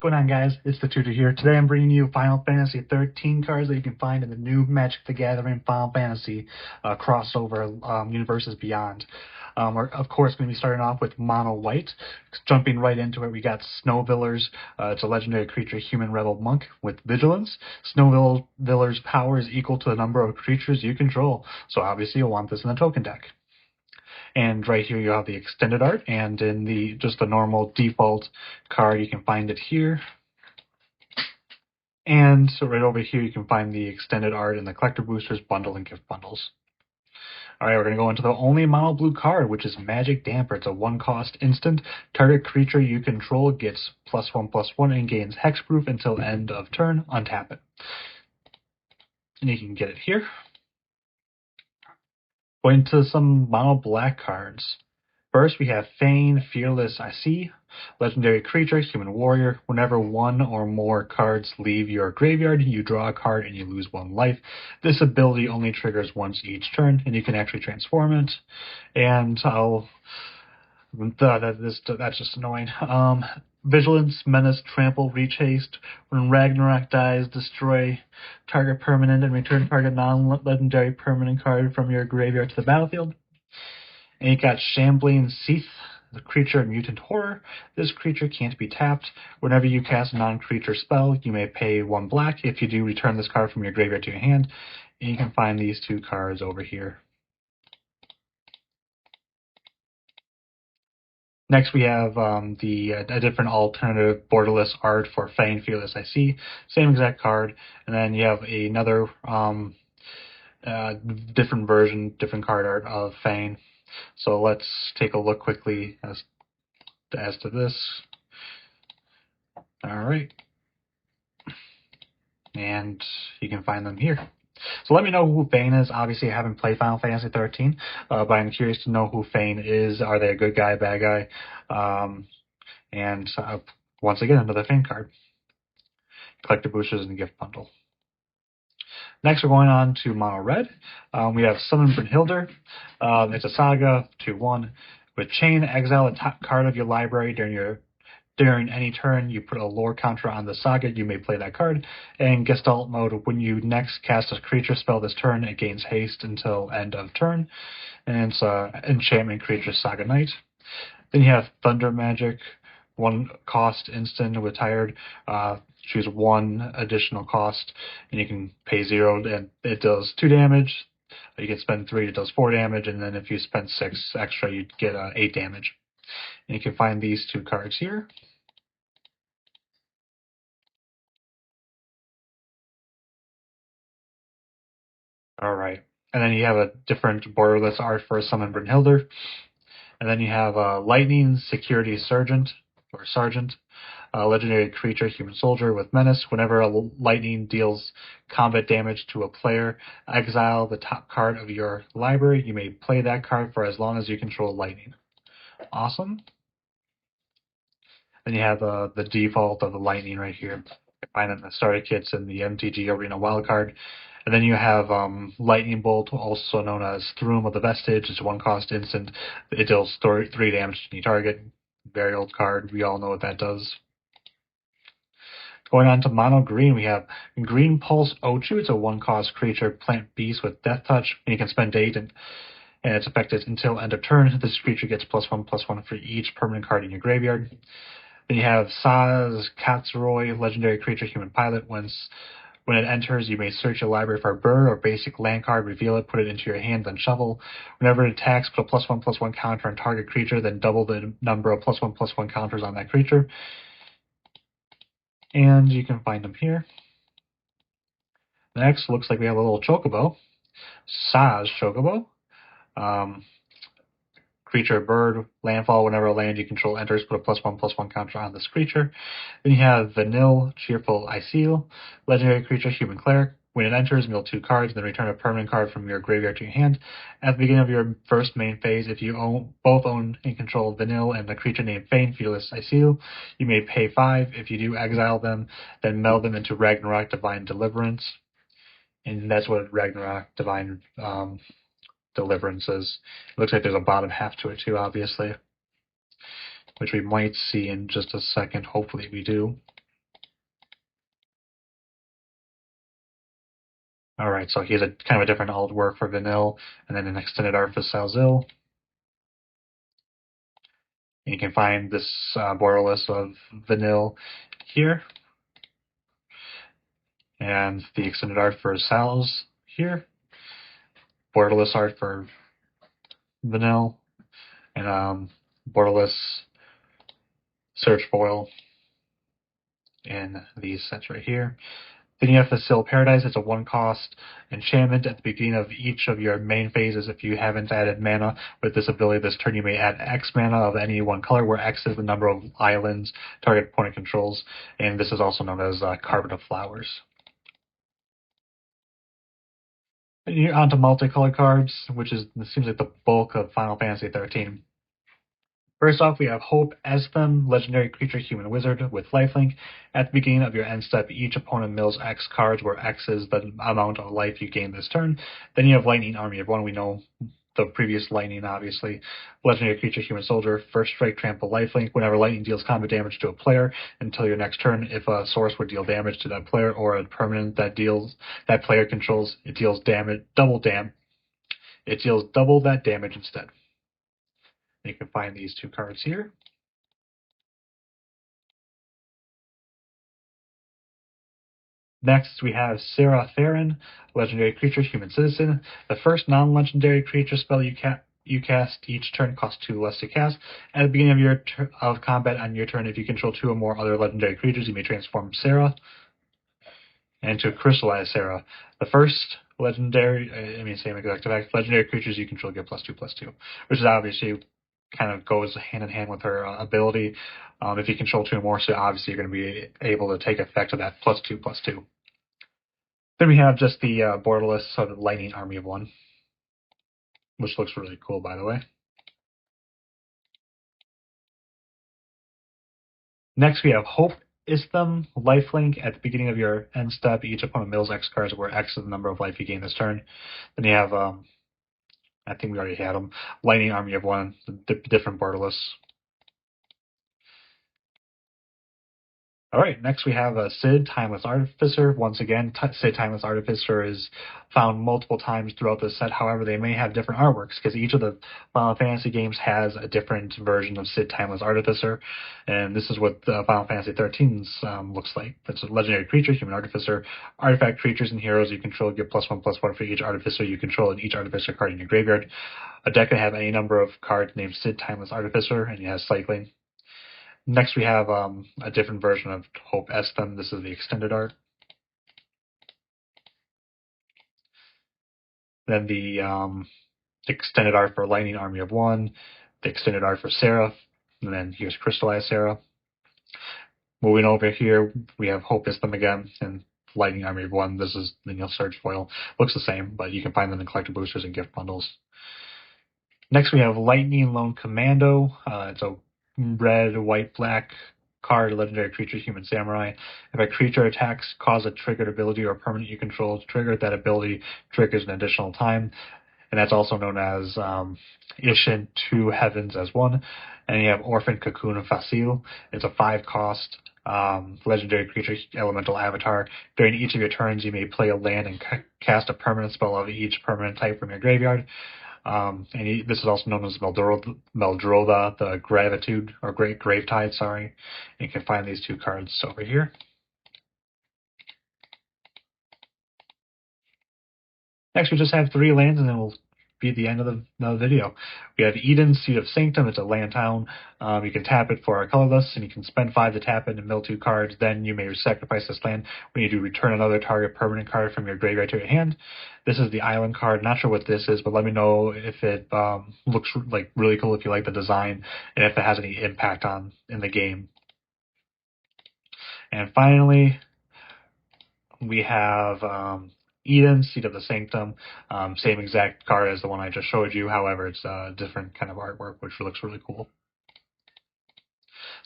going on, guys? It's the Tutor here. Today I'm bringing you Final Fantasy 13 cards that you can find in the new Magic the Gathering Final Fantasy crossover Universes Beyond. We're, of course, going to be starting off with Mono White. Jumping right into it, we got Snowviller's. It's a legendary creature, Human Rebel Monk with Vigilance. Snowviller's power is equal to the number of creatures you control, so obviously you'll want this in the token deck. And right here you have the extended art, and in the just the normal default card you can find it here. And so right over here you can find the extended art in the collector boosters, bundle, and gift bundles. Alright, we're going to go into the only mono blue card, which is Magic Damper. It's a 1-cost instant. Target creature you control gets +1/+1 and gains hexproof until end of turn. Untap it. And you can get it here. Going to some mono black cards. First, we have Fane, Fearless IC, legendary creature, human warrior. Whenever one or more cards leave your graveyard, you draw a card and you lose 1 life. This ability only triggers once each turn, and you can actually transform it. And that's just annoying. Vigilance, Menace, Trample, Reach Haste. When Ragnarok dies, destroy target permanent and return target non-legendary permanent card from your graveyard to the battlefield. And you got Shambling Seath, the creature Mutant Horror. This creature can't be tapped. Whenever you cast a non-creature spell, you may pay 1 black. If you do, return this card from your graveyard to your hand. And you can find these 2 cards over here. Next, we have a different alternative borderless art for Fane, Fearless IC. Same exact card. And then you have another different version, different card art of Fane. So let's take a look quickly as to this. All right. And you can find them here. So let me know who Fane is. Obviously, I haven't played Final Fantasy 13, but I'm curious to know who Fane is. Are they a good guy, bad guy? Once again, another Fane card. Collector boosters and gift bundle. Next, we're going on to Mono Red. We have Summon Brynhildr. It's a saga, 2/1. With Chain, exile the top card of your library during any turn. You put a lore counter on the saga, you may play that card. And Gestalt mode, when you next cast a creature spell this turn, it gains haste until end of turn. And it's enchantment creature Saga Knight. Then you have Thunder Magic, 1-cost instant with Tired. Choose 1 additional cost, and you can pay 0, and it does 2 damage. You can spend 3, it does 4 damage, and then if you spend 6 extra, you get 8 damage. And you can find these 2 cards here. Alright, and then you have a different borderless art for Summon Brynhildr. And then you have Lightning, Security Sergeant, legendary creature, human soldier with Menace. Whenever a lightning deals combat damage to a player, exile the top card of your library. You may play that card for as long as you control lightning. Awesome. Then you have the default of the lightning right here. You find it in the starter kits in the MTG Arena wildcard. And then you have Lightning Bolt, also known as Throom of the Vestige. It's a 1-cost instant. It deals 3 damage to any target. Very old card. We all know what that does. Going on to Mono Green, we have Green Pulse Ochu. It's a 1-cost creature, plant beast with Death Touch. And you can spend 8, and it's effective until end of turn. This creature gets +1/+1 for each permanent card in your graveyard. Then you have Saz Katsuroi, legendary creature, human pilot. When it enters, you may search your library for a bird or basic land card, reveal it, put it into your hand, then shuffle. Whenever it attacks, put a +1/+1 counter on target creature, then double the number of +1/+1 counters on that creature. And you can find them here. Next, looks like we have a little Chocobo. Saz Chocobo. Creature, bird, landfall. Whenever a land you control enters, put a +1/+1 counter on this creature. Then you have Vanille, Cheerful Isil, legendary creature, human cleric. When it enters, mill 2 cards, then return a permanent card from your graveyard to your hand. At the beginning of your first main phase, if you both own and control Vanille and the creature named Fane, Fearless Isil, you may pay 5. If you do, exile them, then meld them into Ragnarok Divine Deliverance. And that's what Ragnarok Divine Deliverance is. It looks like there's a bottom half to it too, obviously, which we might see in just a second. Hopefully we do. Alright, so he has a kind of a different artwork for Vanille, and then an extended art for Salzil. And you can find this borderless of Vanille here, and the extended art for Sal's here, borderless art for Vanille, and borderless search foil in these sets right here. Then you have Facile Paradise. It's a 1-cost enchantment at the beginning of each of your main phases. If you haven't added mana with this ability this turn, you may add X mana of any one color, where X is the number of islands target opponent controls, and this is also known as Carpet of Flowers. And you're on to multicolored cards, which seems like the bulk of Final Fantasy 13. First off, we have Hope Estham, legendary creature, human wizard with lifelink. At the beginning of your end step, each opponent mills X cards, where X is the amount of life you gain this turn. Then you have Lightning Army of One. We know the previous Lightning, obviously. Legendary creature, human soldier, first strike, trample, lifelink. Whenever Lightning deals combat damage to a player until your next turn, if a source would deal damage to that player or a permanent that player controls, it deals double that damage instead. You can find these 2 cards here. Next, we have Sarah Theron, legendary creature, human citizen. The first non-legendary creature spell you cast each turn costs 2 less to cast. At the beginning of combat on your turn, if you control 2 or more other legendary creatures, you may transform Sarah into Crystallize Sarah. The first legendary, same exact effect, legendary creatures you control get +2/+2, which is obviously kind of goes hand in hand with her ability. If you control 2 or more, so obviously you're going to be able to take effect of that +2/+2. Then we have just the borderless sort of Lightning Army of One, which looks really cool, by the way. Next, we have Hope Istham, lifelink. At the beginning of your end step, each opponent mills X cards, where X is the number of life you gain this turn. Then you have, I think we already had them, Lightning Army of One, different borderless. All right, next we have Sid, Timeless Artificer. Once again, Sid, Timeless Artificer is found multiple times throughout the set. However, they may have different artworks, because each of the Final Fantasy games has a different version of Sid, Timeless Artificer. And this is what Final Fantasy 13's looks like. It's a legendary creature, human artificer. Artifact creatures and heroes you control get +1/+1 for each artificer you control and each artificer card in your graveyard. A deck can have any number of cards named Sid, Timeless Artificer, and it has cycling. Next, we have a different version of Hope Estham. This is the extended art. Then the extended art for Lightning Army of One, the extended art for Sarah, and then here's Crystallized Sarah. Moving over here, we have Hope Estham again, and Lightning Army of One. This is the Neil Surge foil. Looks the same, but you can find them in collector boosters and gift bundles. Next, we have Lightning Lone Commando. It's a red, white, black card, legendary creature, human samurai. If a creature attacks, cause a triggered ability or permanent you control to trigger, that ability triggers an additional time. And that's also known as Ishin 2 Heavens as 1. And you have Orphan Cocoon Facile. It's a 5-cost legendary creature, elemental avatar. During each of your turns, you may play a land and cast a permanent spell of each permanent type from your graveyard. This is also known as Meldrova, the Gravitude, or Great Gravetide, sorry. And you can find these 2 cards over here. Next, we just have 3 lands, and then we'll be at the end of the video. We have Eden, Seat of Sanctum. It's a land town. You can tap it for a colorless, and you can spend 5 to tap it and mill 2 cards. Then you may sacrifice this land. When you do, return another target permanent card from your graveyard to your hand. This is the island card. Not sure what this is, but let me know if it looks like really cool, if you like the design, and if it has any impact in the game. And finally, we have Eden, Seat of the Sanctum, same exact card as the one I just showed you. However, it's a different kind of artwork, which looks really cool.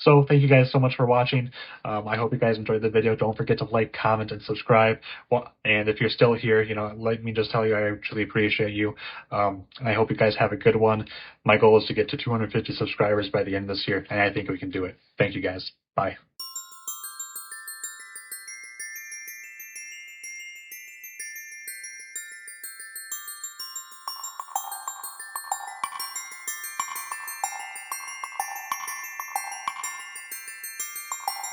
So thank you guys so much for watching. I hope you guys enjoyed the video. Don't forget to like, comment, and subscribe. And if you're still here, let me just tell you, I truly appreciate you. And I hope you guys have a good one. My goal is to get to 250 subscribers by the end of this year, and I think we can do it. Thank you guys. Bye.